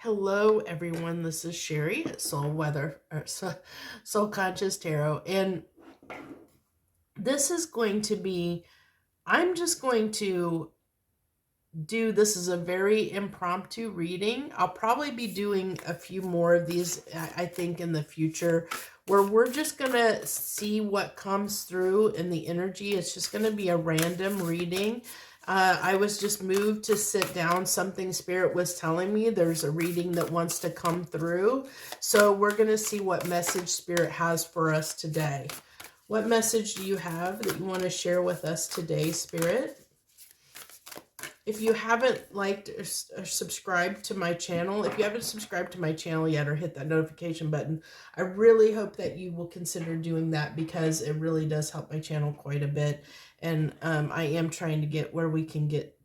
Hello, everyone. This is Sherry at Soul Conscious Tarot, and this is going to be. I'm just going to do this is a very impromptu reading. I'll probably be doing a few more of these, I think, in the future, where we're just gonna see what comes through in the energy. It's just gonna be a random reading. I was just moved to sit down. Something Spirit was telling me there's a reading that wants to come through. So we're going to see what message Spirit has for us today. What message do you have that you want to share with us today, Spirit? If you haven't liked or subscribed to my channel, if you haven't subscribed to my channel yet or hit that notification button, I really hope that you will consider doing that because it really does help my channel quite a bit. And I am trying to get where we can get,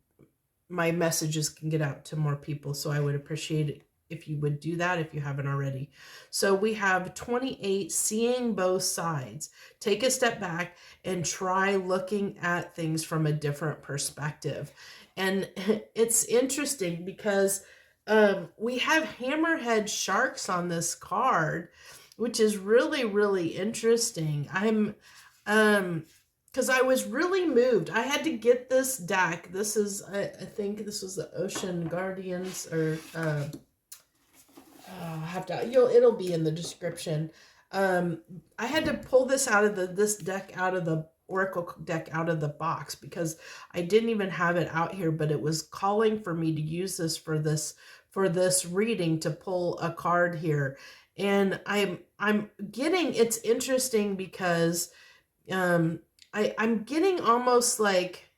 my messages can get out to more people. So I would appreciate it if you would do that if you haven't already. So we have 28, seeing both sides. Take a step back and try looking at things from a different perspective. And it's interesting because we have hammerhead sharks on this card, which is really, really interesting. Because I was really moved. I had to get this deck. This is, I think this was the Ocean Guardians, or I'll have to, it'll be in the description. I had to pull this out of this deck out of the Oracle deck out of the box because I didn't even have it out here, but it was calling for me to use this for this reading, to pull a card here. And I'm getting, it's interesting because I'm getting almost like,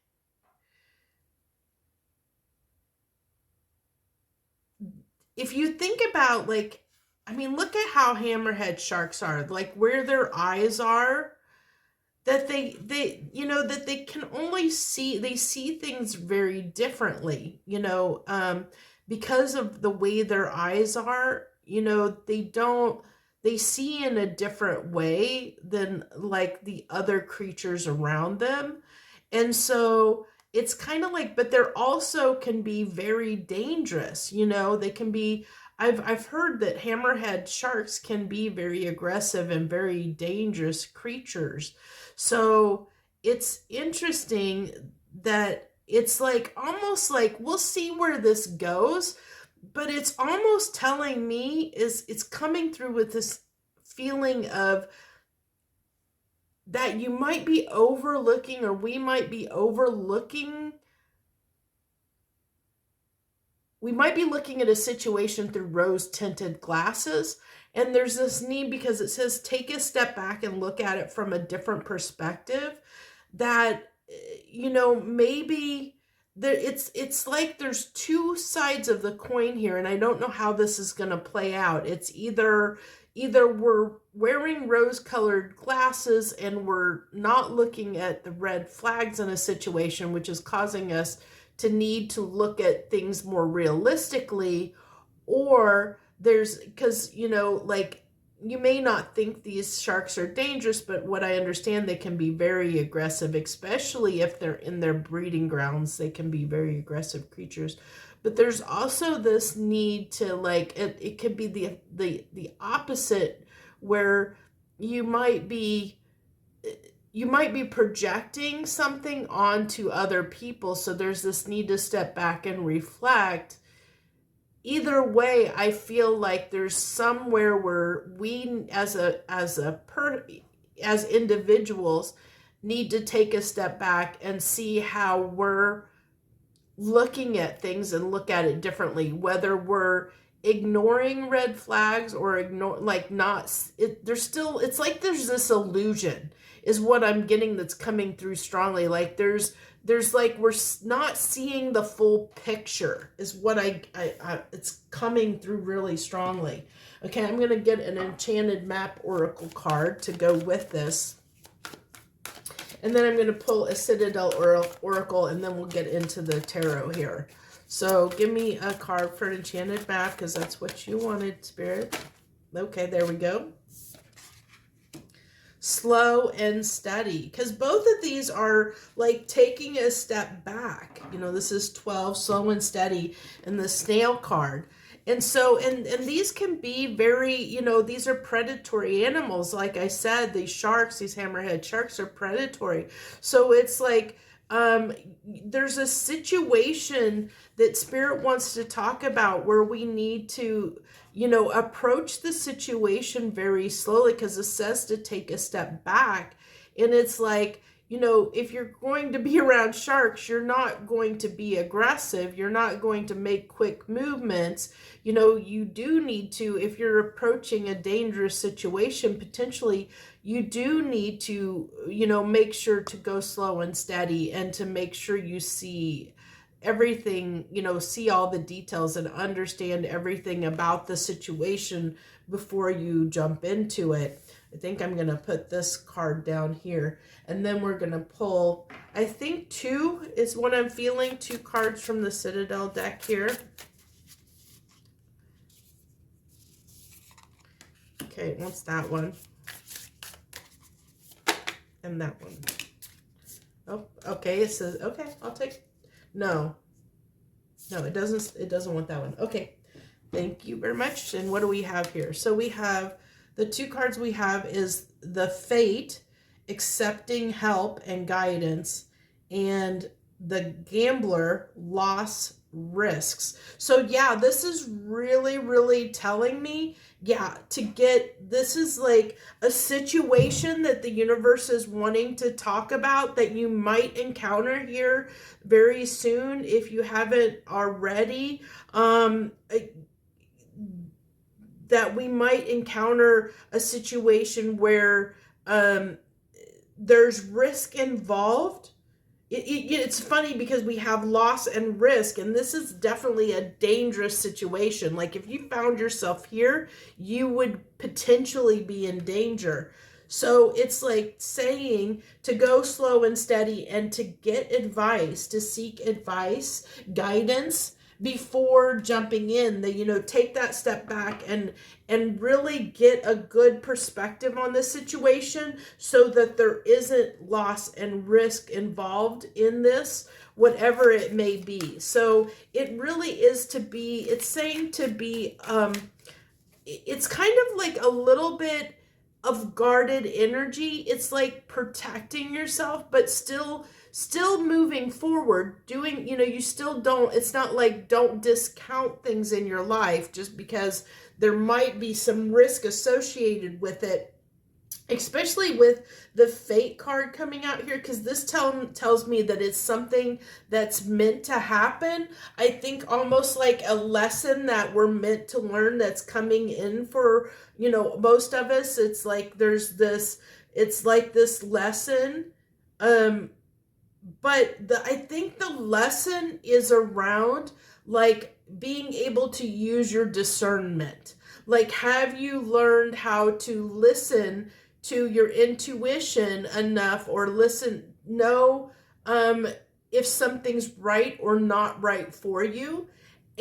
if you think about, like, I mean, look at how hammerhead sharks are, like where their eyes are, that they that they can only see, they see things very differently, because of the way their eyes are, they see in a different way than like the other creatures around them. And so it's kind of like, but they're also can be very dangerous, they can be, I've heard that hammerhead sharks can be very aggressive and very dangerous creatures. So it's interesting that it's like, almost like, we'll see where this goes, but it's almost telling me, it's coming through with this feeling of that you might be overlooking, or we might be overlooking, we might be looking at a situation through rose-tinted glasses. And there's this need, because it says take a step back and look at it from a different perspective, that, maybe there, it's like there's two sides of the coin here. And I don't know how this is going to play out. It's either we're wearing rose-colored glasses and we're not looking at the red flags in a situation, which is causing us to need to look at things more realistically, or there's, because, like, you may not think these sharks are dangerous, but what I understand, they can be very aggressive, especially if they're in their breeding grounds. They can be very aggressive creatures. But there's also this need to, like, it could be the opposite, where you might be projecting something onto other people. So there's this need to step back and reflect. Either way, I feel like there's somewhere where we as individuals need to take a step back and see how we're looking at things and look at it differently, whether we're ignoring red flags or it's like there's this illusion, is what I'm getting, that's coming through strongly. Like there's like, we're not seeing the full picture, is what I it's coming through really strongly. Okay, I'm going to get an Enchanted Map Oracle card to go with this. And then I'm going to pull a Citadel Oracle, and then we'll get into the tarot here. So give me a card for an Enchanted Map, because that's what you wanted, Spirit. Okay, there we go. Slow and steady, because both of these are like taking a step back. This is 12, slow and steady, and the snail card. And so, and these can be very, you know, these are predatory animals. Like I said, these sharks, these hammerhead sharks are predatory. So it's like, there's a situation that Spirit wants to talk about where we need to, you know, approach the situation very slowly, because it says to take a step back. And it's like, you know, if you're going to be around sharks, you're not going to be aggressive. You're not going to make quick movements. You know, you do need to, if you're approaching a dangerous situation, potentially, you do need to, you know, make sure to go slow and steady, and to make sure you see everything, you know, see all the details and understand everything about the situation before you jump into it. I think I'm going to put this card down here, and then we're going to pull, I think 2 is what I'm feeling, 2 cards from the Citadel deck here. Okay, what's that one? And that one. Oh, okay, it says, okay, I'll take, no, it doesn't want that one. Okay, thank you very much. And what do we have here? So we have, the 2 cards we have is the Fate, accepting help and guidance, and the Gambler, loss, risks. So yeah, this is really, really telling me, yeah, to get, this is like a situation that the universe is wanting to talk about that you might encounter here very soon if you haven't already. That we might encounter a situation where there's risk involved. It's funny because we have loss and risk, and this is definitely a dangerous situation. Like if you found yourself here, you would potentially be in danger. So it's like saying to go slow and steady, and to get advice, to seek advice, guidance, before jumping in. That, you know, take that step back and really get a good perspective on the situation, so that there isn't loss and risk involved in this, whatever it may be. So it really is to be, it's saying to be, it's kind of like a little bit of guarded energy. It's like protecting yourself, but still moving forward, doing, you know, you still don't, it's not like don't discount things in your life just because there might be some risk associated with it, especially with the Fate card coming out here, because this tells me that it's something that's meant to happen. I think almost like a lesson that we're meant to learn that's coming in for, you know, most of us. It's like there's this, it's like this lesson, but I think the lesson is around like being able to use your discernment. Like, have you learned how to listen to your intuition enough, or know if something's right or not right for you?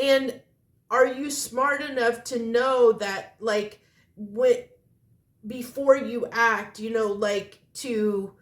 And are you smart enough to know that, like, before you act, you know, like to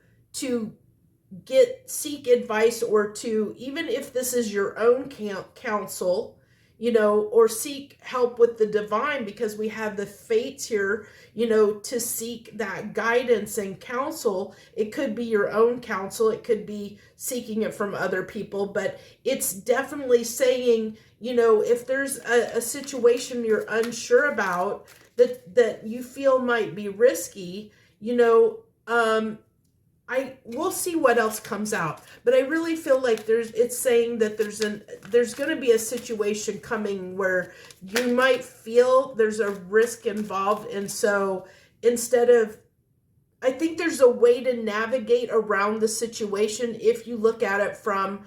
seek advice, or to, even if this is your own counsel, you know, or seek help with the divine, because we have the Fates here, you know, to seek that guidance and counsel. It could be your own counsel, it could be seeking it from other people, but it's definitely saying, you know, if there's a situation you're unsure about, that you feel might be risky, you know, we'll see what else comes out, but I really feel like it's saying that there's going to be a situation coming where you might feel there's a risk involved. And so I think there's a way to navigate around the situation if you look at it from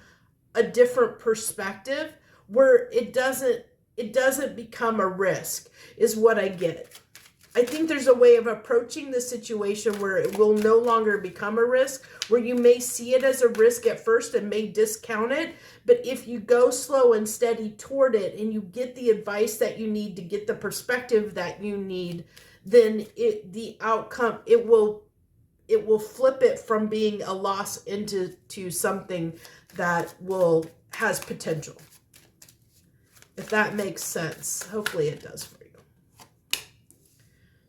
a different perspective, where it doesn't become a risk, is what I get. I think there's a way of approaching the situation where it will no longer become a risk, where you may see it as a risk at first and may discount it. But if you go slow and steady toward it, and you get the advice that you need to get the perspective that you need, then the outcome, it will flip it from being a loss into something that has potential. if that makes sense. Hopefully it does for you.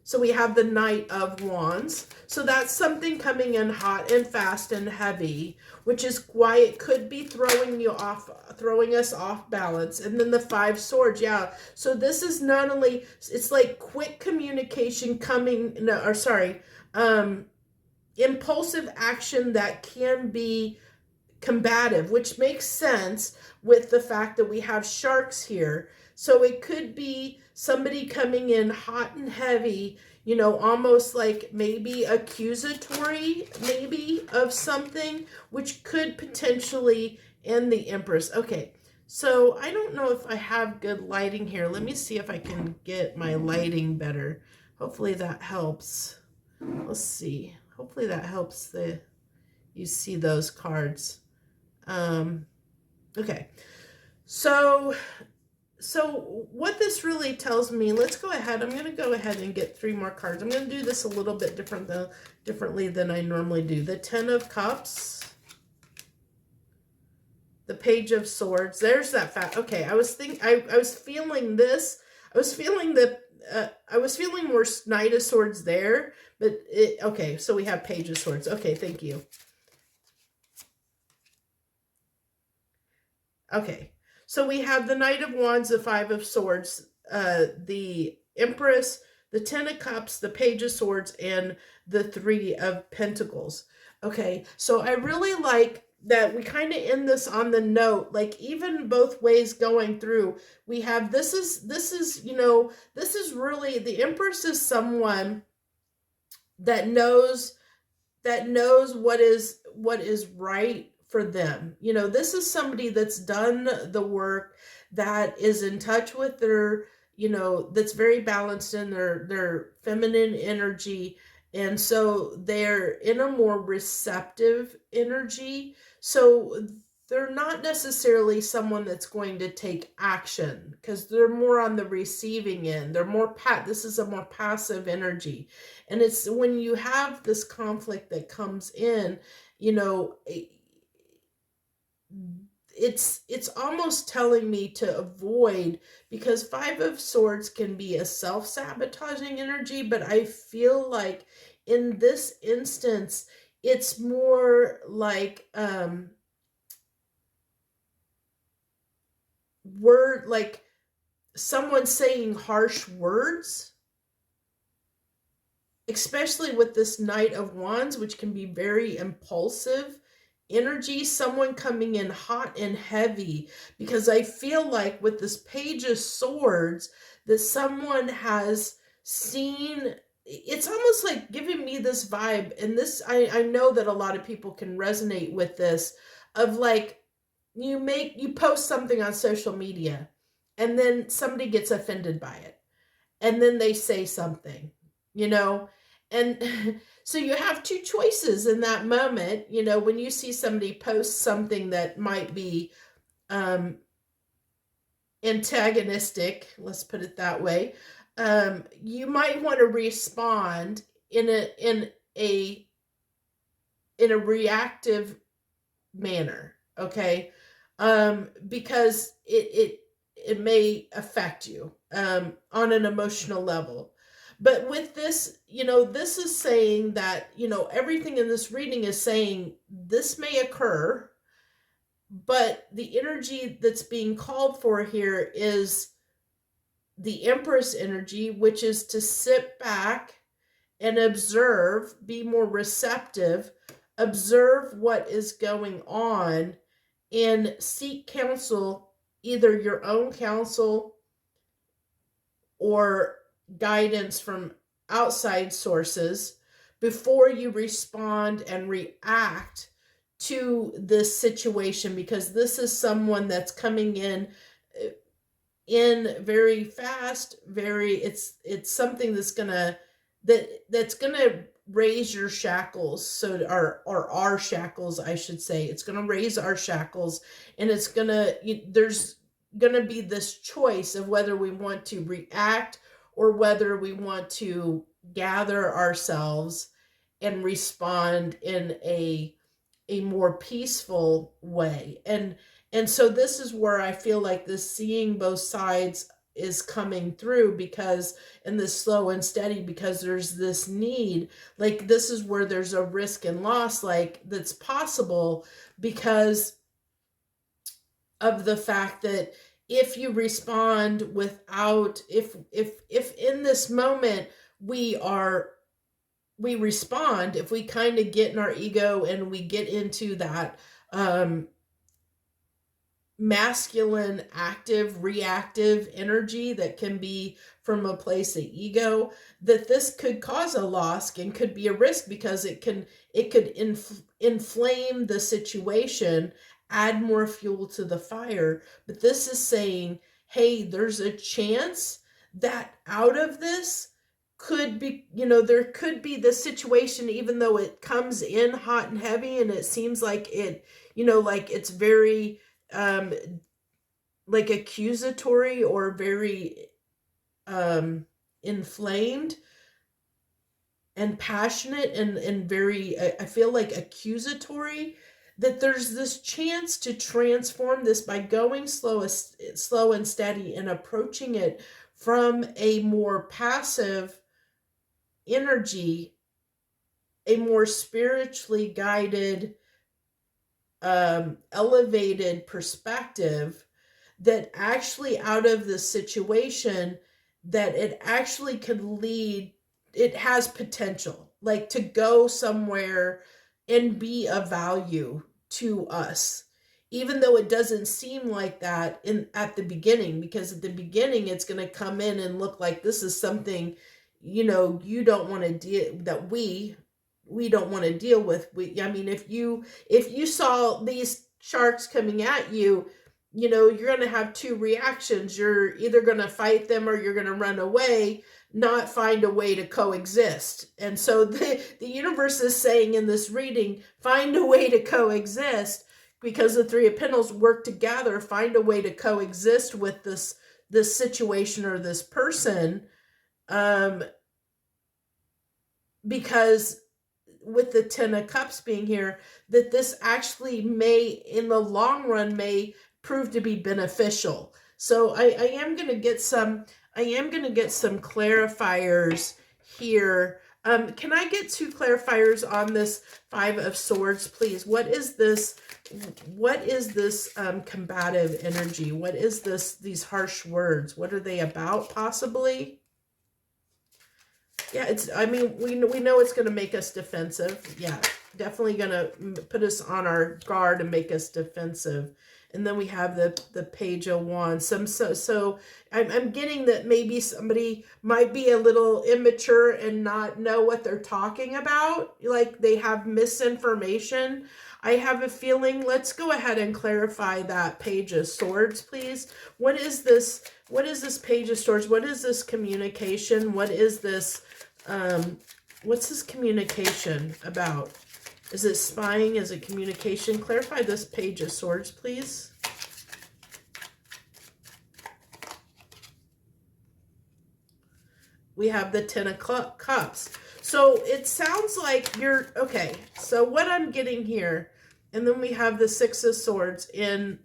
So we have the Knight of Wands. So that's something coming in hot and fast and heavy, which is why it could be throwing us off balance. And then the Five Swords, yeah. So this is not only, it's like quick communication coming, no, or sorry, impulsive action that can be combative, which makes sense with the fact that we have sharks here. So it could be somebody coming in hot and heavy, you know, almost like maybe accusatory, maybe of something, which could potentially end the Empress. Okay, so I don't know if I have good lighting here. Let me see if I can get my lighting better. Hopefully that helps. Let's see. Hopefully that helps you see those cards. Okay, so what this really tells me, let's go ahead. I'm going to go ahead and get 3 more cards. I'm going to do this a little bit differently than I normally do. The Ten of Cups, the Page of Swords. There's that fact. Okay, I was feeling this. I was feeling more Knight of Swords there, but okay, so we have Page of Swords. Okay, thank you. Okay, so we have the Knight of Wands, the Five of Swords, the Empress, the Ten of Cups, the Page of Swords, and the Three of Pentacles. Okay, so I really like that we kind of end this on the note, like even both ways going through, we have, this is, you know, this is really, the Empress is someone that knows what is right for them. You know, this is somebody that's done the work, that is in touch with their, you know, that's very balanced in their feminine energy. And so they're in a more receptive energy. So they're not necessarily someone that's going to take action, because they're more on the receiving end. They're more this is a more passive energy. And it's when you have this conflict that comes in, you know, it's almost telling me to avoid, because Five of Swords can be a self-sabotaging energy, but I feel like in this instance, it's more like like someone saying harsh words, especially with this Knight of Wands, which can be very impulsive energy, someone coming in hot and heavy, because I feel like with this Page of Swords that someone has seen, it's almost like giving me this vibe, and this, I know that a lot of people can resonate with this, of like, you post something on social media and then somebody gets offended by it, and then they say something, you know, and so you have 2 choices in that moment. You know, when you see somebody post something that might be antagonistic, let's put it that way, you might want to respond in a reactive manner, okay, because it may affect you on an emotional level. But with this, you know, this is saying that, you know, everything in this reading is saying this may occur, but the energy that's being called for here is the Empress energy, which is to sit back and observe, be more receptive, observe what is going on, and seek counsel, either your own counsel or guidance from outside sources, before you respond and react to this situation, because this is someone that's coming in very fast, it's something that's gonna raise your shackles, or our shackles, I should say. It's gonna raise our shackles, and there's gonna be this choice of whether we want to react or whether we want to gather ourselves and respond in a more peaceful way. And And so this is where I feel like this seeing both sides is coming through, because in this slow and steady, because there's this need, like this is where there's a risk and loss, like that's possible because of the fact that if you respond without, if in this moment we respond, if we kind of get in our ego and we get into that masculine, active, reactive energy that can be from a place of ego, that this could cause a loss and could be a risk, because it could inflame the situation, add more fuel to the fire. But this is saying, hey, there's a chance that out of this could be, there could be this situation, even though it comes in hot and heavy and it seems like it, like it's very like accusatory or very inflamed and passionate and very, I feel like accusatory, that there's this chance to transform this by going slow and steady and approaching it from a more passive energy, a more spiritually guided, elevated perspective, that actually out of this situation, that it actually could lead, it has potential, like to go somewhere and be of value to us, even though it doesn't seem like that at the beginning, because at the beginning it's going to come in and look like this is something, you don't want to deal, that we don't want to deal with. I mean, if you saw these sharks coming at you, you're going to have two reactions. You're either going to fight them or you're going to run away, not find a way to coexist. And so the universe is saying in this reading, find a way to coexist, because the Three of Pentacles work together, find a way to coexist with this situation or this person, because with the Ten of Cups being here, that this actually may, in the long run, may prove to be beneficial. So I am going to get some clarifiers here. Can I get two clarifiers on this Five of Swords, please? What is this combative energy? What is these harsh words? What are they about, possibly? Yeah, I mean, we know it's going to make us defensive. Yeah, definitely going to put us on our guard and make us defensive. And then we have the Page of Wands. So I'm getting that maybe somebody might be a little immature and not know what they're talking about. Like they have misinformation. I have a feeling. Let's go ahead and clarify that Page of Swords, please. What is this? What is this Page of Swords? What is this communication? What is this? What's this communication about? Is it spying? Is it communication? Clarify this Page of Swords, please. We have the Ten of Cups. So it sounds like you're, okay, so what I'm getting here, and then we have the Six of Swords in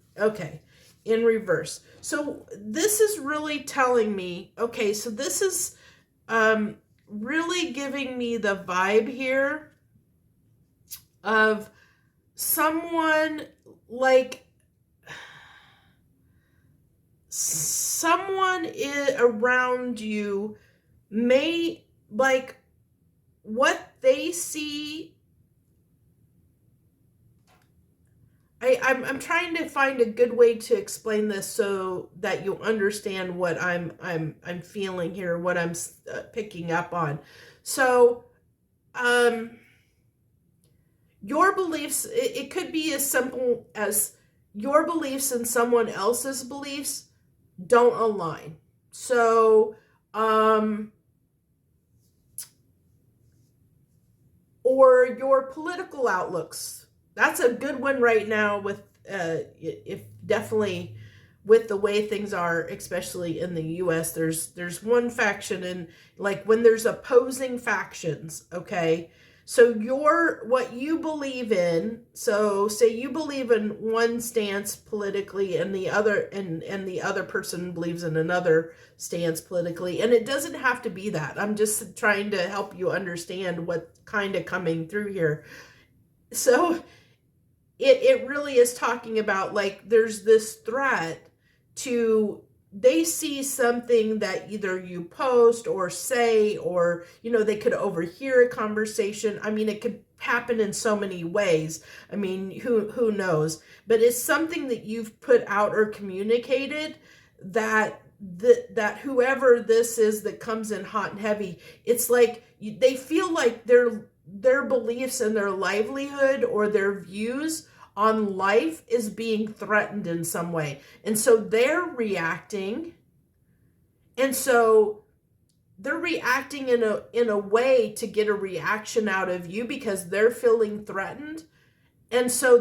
reverse. So this is really telling me, okay, so this is really giving me the vibe here of someone, like someone around you may, like, what they see. I'm trying to find a good way to explain this so that you understand what I'm feeling here, what I'm picking up on. So, your beliefs, it could be as simple as your beliefs and someone else's beliefs don't align. So, or your political outlooks. That's a good one right now with, if definitely with the way things are, especially in the US, there's one faction, and like when there's opposing factions, okay? So what you believe in, so say you believe in one stance politically and the other and the other person believes in another stance politically, and it doesn't have to be that. I'm just trying to help you understand what kind of coming through here. So it really is talking about, like, there's this threat to, they see something that either you post or say, or they could overhear a conversation. I mean, it could happen in so many ways. I mean, who knows, but it's something that you've put out or communicated that that whoever this is that comes in hot and heavy, it's like they feel like their beliefs and their livelihood or their views on life is being threatened in some way. And so they're reacting. And so they're reacting in a way to get a reaction out of you because they're feeling threatened. And so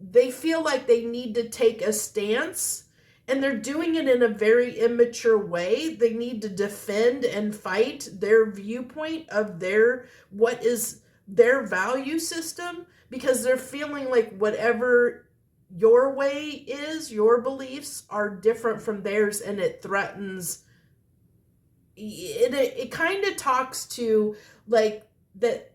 they feel like they need to take a stance, and they're doing it in a very immature way. They need to defend and fight their viewpoint of what is their value system, because they're feeling like whatever your way is, your beliefs are different from theirs, and it threatens. It kind of talks to, like, that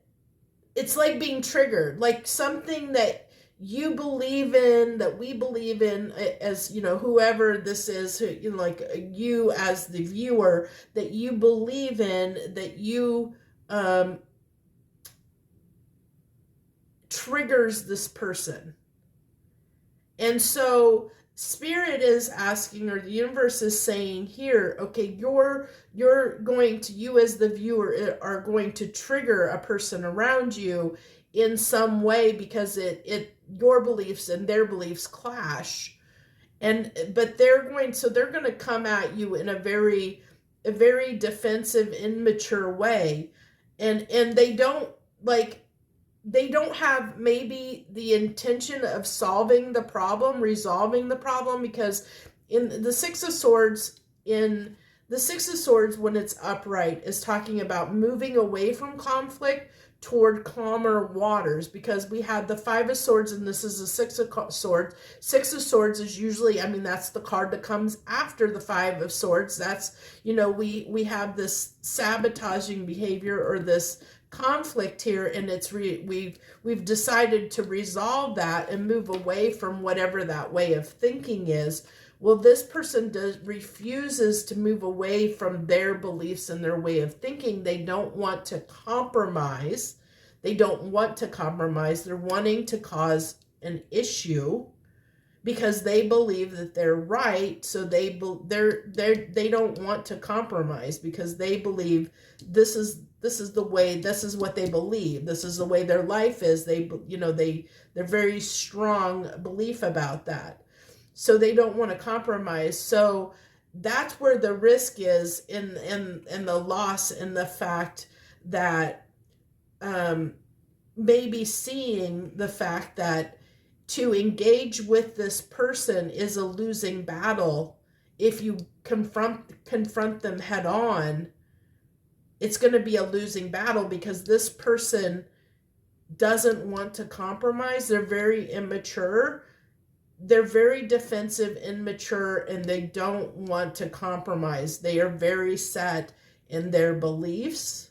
it's like being triggered, like something that you believe in, that we believe in, as whoever this is, like you as the viewer, that you believe in, that you triggers this person. And so Spirit is asking, or the universe is saying here, okay, you as the viewer are going to trigger a person around you in some way, because your beliefs and their beliefs clash. But they're going to come at you in a very defensive, immature way. And they don't have maybe the intention of resolving the problem, because in the Six of Swords, when it's upright, is talking about moving away from conflict toward calmer waters, because we had the Five of Swords and this is the Six of Swords. Six of Swords is usually, that's the card that comes after the Five of Swords. That's, we have this sabotaging behavior or this conflict here, and we've decided to resolve that and move away from whatever that way of thinking is. Well, this person refuses to move away from their beliefs and their way of thinking. They don't want to compromise. They're wanting to cause an issue because they believe that they're right. So they don't want to compromise because they believe this is what they believe. This is the way their life is. They're very strong belief about that. So they don't want to compromise. So that's where the risk is in the loss, and the fact that maybe seeing the fact that to engage with this person is a losing battle. If you confront them head on, it's going to be a losing battle because this person doesn't want to compromise. They're very immature. They're very defensive, immature, and they don't want to compromise. They are very set in their beliefs,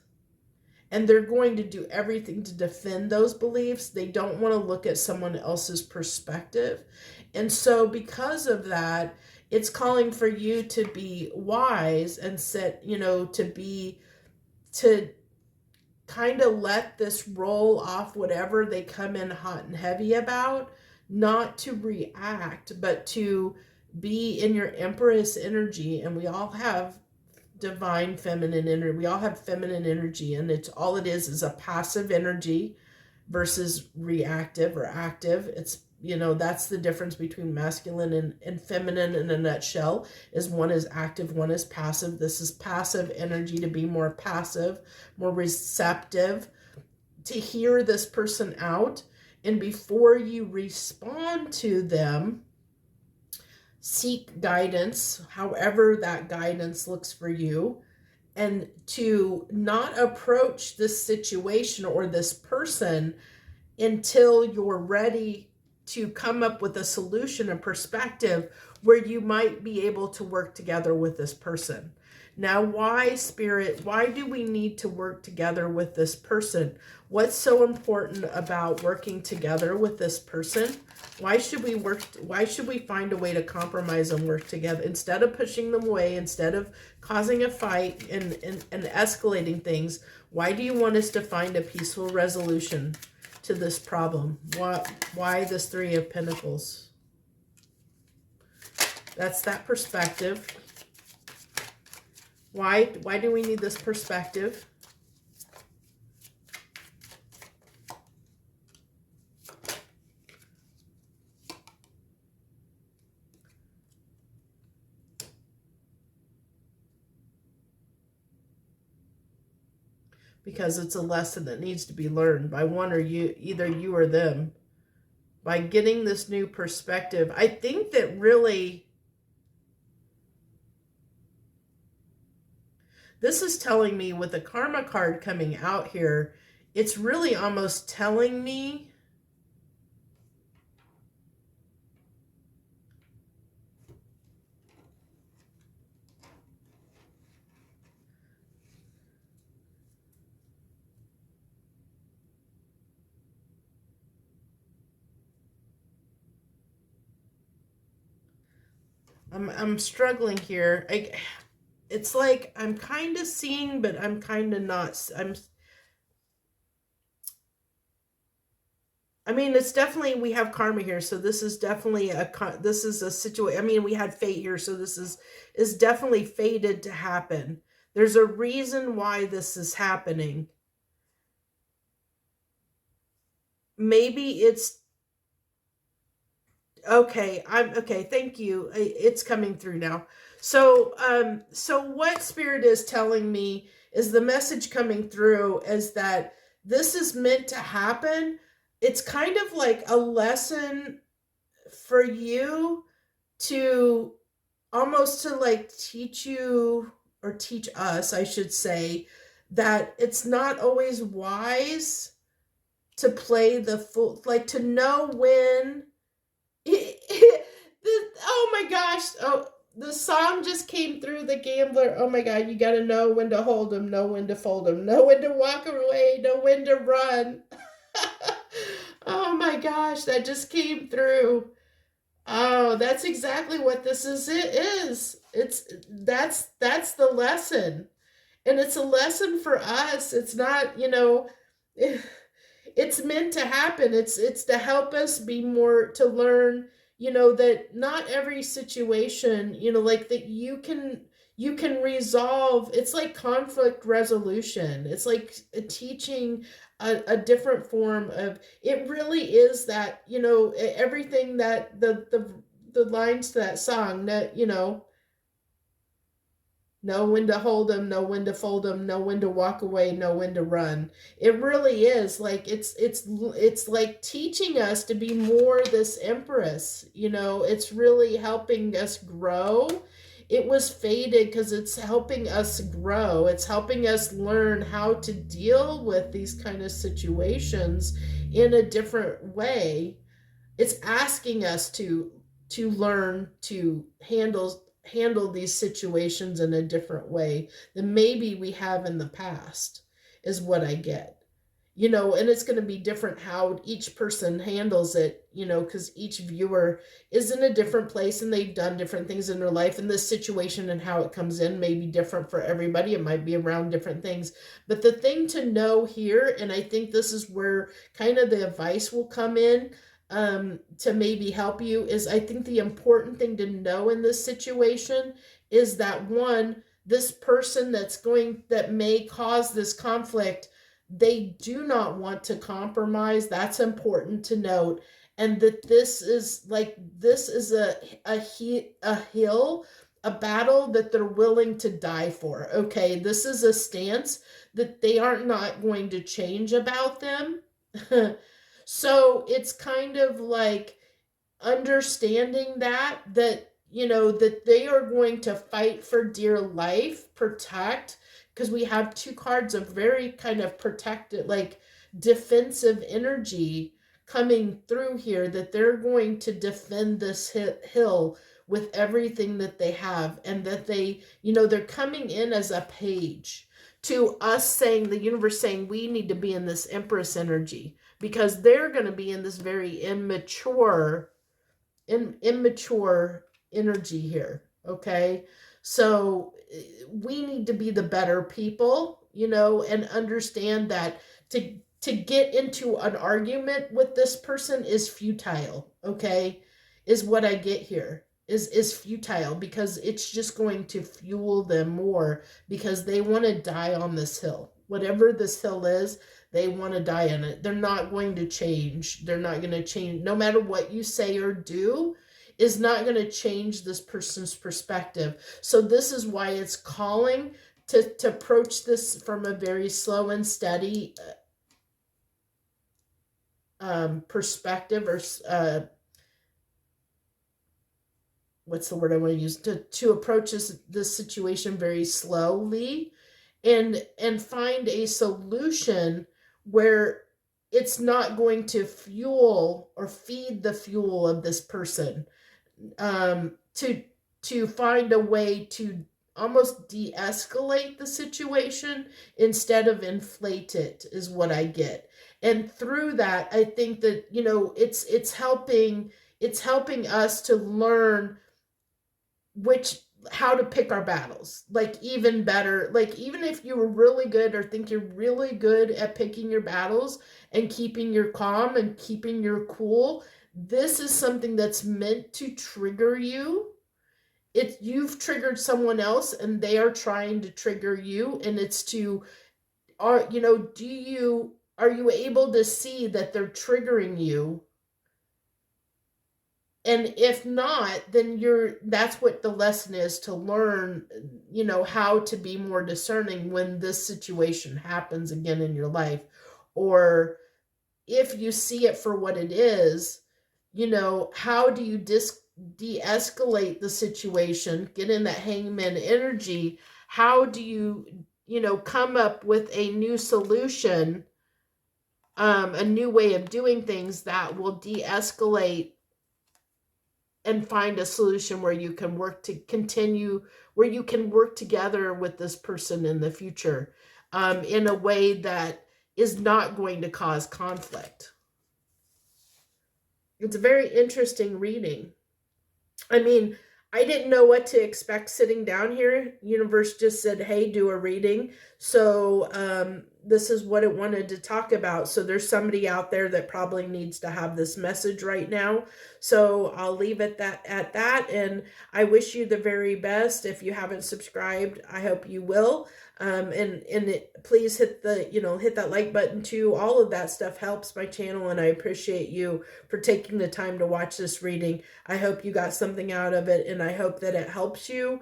and they're going to do everything to defend those beliefs. They don't want to look at someone else's perspective. And so because of that, it's calling for you to be wise and to kind of let this roll off whatever they come in hot and heavy about, not to react, but to be in your Empress energy. And we all have divine feminine energy. We all have feminine energy, and all it is a passive energy versus reactive or active. It's, that's the difference between masculine and feminine in a nutshell, is one is active, one is passive. This is passive energy, to be more passive, more receptive, to hear this person out. And before you respond to them, seek guidance, however that guidance looks for you, and to not approach this situation or this person until you're ready to come up with a solution, a perspective where you might be able to work together with this person. Now, why, Spirit? Why do we need to work together with this person? What's so important about working together with this person? Why should we work? Why should we find a way to compromise and work together instead of pushing them away, instead of causing a fight and escalating things? Why do you want us to find a peaceful resolution to this problem? Why this Three of Pentacles? That's that perspective. Why do we need this perspective? Because it's a lesson that needs to be learned by one or you, either you or them. By getting this new perspective, I think that really this is telling me, with the Karma card coming out here, it's really almost telling me I'm struggling here. It's like I'm kind of seeing, but I'm kind of not. I mean, it's definitely, we have karma here, so this is definitely this is a situation. I mean, we had fate here, so this is definitely fated to happen. There's a reason why this is happening. Maybe it's okay. Okay. Thank you. It's coming through now. So, so what Spirit is telling me is the message coming through is that this is meant to happen. It's kind of like a lesson for you to almost to like teach you, or teach us, I should say, that it's not always wise to play the full, like to know when oh my gosh. Oh, the song just came through, The Gambler. Oh my God, you got to know when to hold them, know when to fold them, know when to walk away, know when to run. Oh my gosh, that just came through. Oh, that's exactly what this is. It is. That's the lesson. And it's a lesson for us. It's not, it's meant to happen. It's to help us be more, to learn, that not every situation, like that you can resolve. It's like conflict resolution. It's like teaching a different form of, it really is that, everything that the lines to that song, that, know when to hold them, know when to fold them, know when to walk away, know when to run. It really is like, it's like teaching us to be more this empress. It's really helping us grow. It was fated because it's helping us grow. It's helping us learn how to deal with these kind of situations in a different way. It's asking us to learn to handle these situations in a different way than maybe we have in the past, is what I get. And it's going to be different how each person handles it, because each viewer is in a different place and they've done different things in their life, and this situation and how it comes in may be different for everybody. It might be around different things. But the thing to know here, and I think this is where kind of the advice will come in, to maybe help you, is I think the important thing to know in this situation is that, one, this person that may cause this conflict, they do not want to compromise. That's important to note. And that this is a hill, a battle that they're willing to die for. Okay, this is a stance that they are not going to change about them. So it's kind of like understanding that that they are going to fight for dear life, protect, because we have two cards of very kind of protected, like defensive energy coming through here, that they're going to defend this hill with everything that they have, and that they, they're coming in as a page to us, saying, the universe saying, we need to be in this Empress energy, because they're going to be in this very immature energy here. Okay, so we need to be the better people, and understand that to get into an argument with this person is futile. Okay, is what I get here, is futile, because it's just going to fuel them more, because they want to die on this hill. Whatever this hill is, they want to die in it. They're not going to change. They're not going to change. No matter what you say or do is not going to change this person's perspective. So this is why it's calling to approach this from a very slow and steady perspective, or what's the word I want to use, to approach this situation very slowly, and find a solution where it's not going to fuel or feed the fuel of this person, to find a way to almost de-escalate the situation instead of inflate it, is what I get. And through that, I think that, it's helping us to learn how to pick our battles, like even better. Like, even if you were really good, or think you're really good at picking your battles and keeping your calm and keeping your cool, this is something that's meant to trigger you. You've triggered someone else, and they are trying to trigger you, and it's are you able to see that they're triggering you? And if not, then that's what the lesson is, to learn, how to be more discerning when this situation happens again in your life. Or if you see it for what it is, how do you de-escalate the situation, get in that hangman energy? How do you, come up with a new solution, a new way of doing things that will de-escalate, and find a solution where you can work together with this person in the future, in a way that is not going to cause conflict. It's a very interesting reading. I mean, I didn't know what to expect sitting down here. Universe just said, hey, do a reading. So this is what it wanted to talk about. So there's somebody out there that probably needs to have this message right now. So I'll leave it at that. And I wish you the very best. If you haven't subscribed, I hope you will. Please hit that like button too. All of that stuff helps my channel, and I appreciate you for taking the time to watch this reading. I hope you got something out of it, and I hope that it helps you,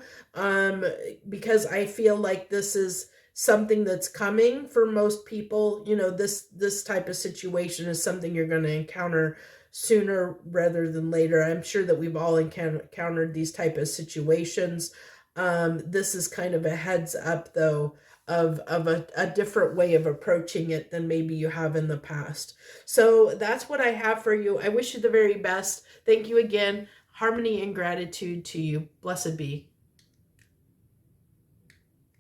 because I feel like this is something that's coming for most people. This type of situation is something you're going to encounter sooner rather than later. I'm sure that we've all encountered these type of situations. This is kind of a heads up, though, of a different way of approaching it than maybe you have in the past. So that's what I have for you. I wish you the very best. Thank you again. Harmony and gratitude to you. Blessed be.